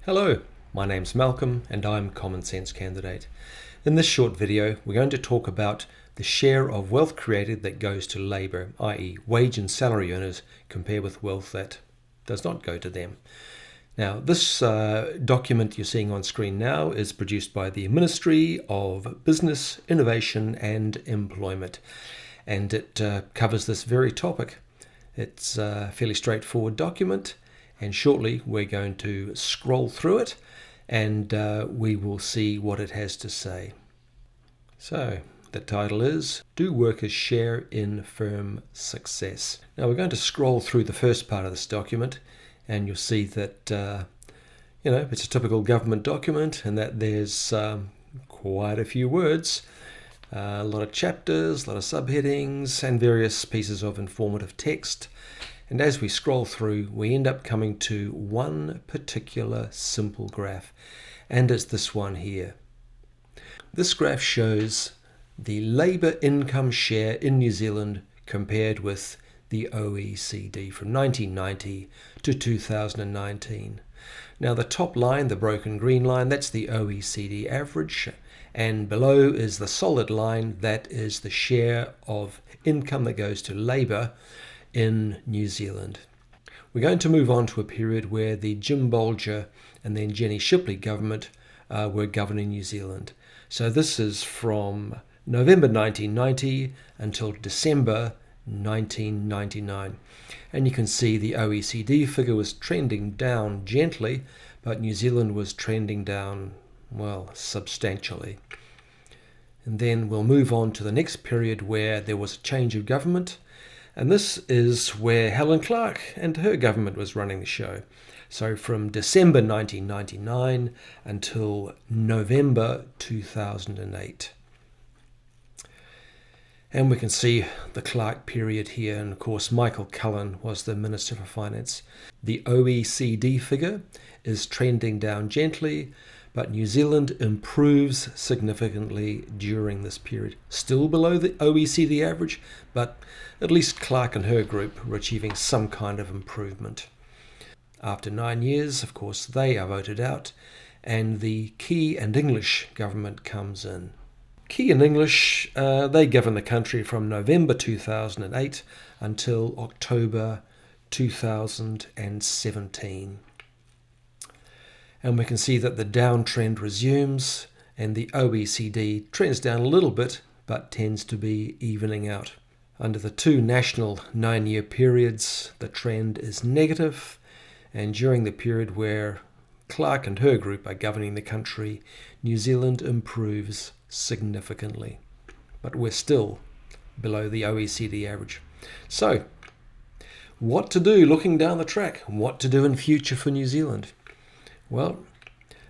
Hello, my name's Malcolm and I'm Common Sense Candidate. In this short video, we're going to talk about the share of wealth created that goes to labour, i.e. wage and salary earners, compared with wealth that does not go to them. Now, this document you're seeing on screen now is produced by the Ministry of Business, Innovation and Employment, and it covers this very topic. It's a fairly straightforward document, and shortly we're going to scroll through it and we will see what it has to say. So the title is Do Workers Share in Firm Success? Now we're going to scroll through the first part of this document and you'll see that it's a typical government document and that there's quite a few words, a lot of chapters, a lot of subheadings and various pieces of informative text. And as we scroll through, we end up coming to one particular simple graph, and it's this one here. This graph shows the labour income share in New Zealand compared with the OECD from 1990 to 2019. Now the top line, the broken green line, that's the OECD average, and below is the solid line, that is the share of income that goes to labour in New Zealand. We're going to move on to a period where the Jim Bolger and then Jenny Shipley government were governing New Zealand. So this is from November 1990 until December 1999. And you can see the OECD figure was trending down gently, but New Zealand was trending down, well, substantially. And then we'll move on to the next period where there was a change of government. And this is where Helen Clark and her government was running the show. So from December 1999 until November 2008. And we can see the Clark period here. And of course, Michael Cullen was the Minister for Finance. The OECD figure is trending down gently, but New Zealand improves significantly during this period. Still below the OECD average, but at least Clark and her group were achieving some kind of improvement. After 9 years, of course, they are voted out, and the Key and English government comes in. Key and English, they govern the country from November 2008 until October 2017. And we can see that the downtrend resumes and the OECD trends down a little bit but tends to be evening out. Under the two national 9-year periods, the trend is negative, and during the period where Clark and her group are governing the country, New Zealand improves significantly. But we're still below the OECD average. So, what to do looking down the track? What to do in future for New Zealand? Well,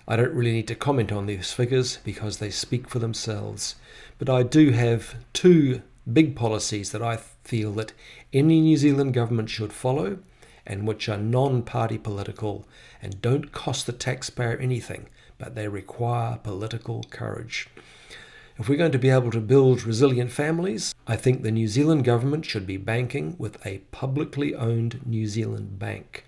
I don't really need to comment on these figures because they speak for themselves. But I do have two big policies that I feel that any New Zealand government should follow and which are non-party political and don't cost the taxpayer anything, but they require political courage. If we're going to be able to build resilient families, I think the New Zealand government should be banking with a publicly owned New Zealand bank.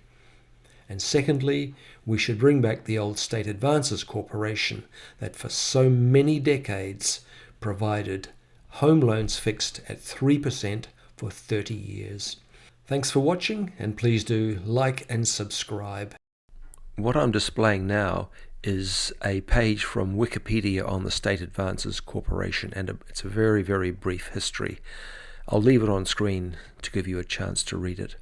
And secondly, we should bring back the old State Advances Corporation that for so many decades provided home loans fixed at 3% for 30 years. Thanks for watching, and please do like and subscribe. What I'm displaying now is a page from Wikipedia on the State Advances Corporation, and it's a very, very brief history. I'll leave it on screen to give you a chance to read it.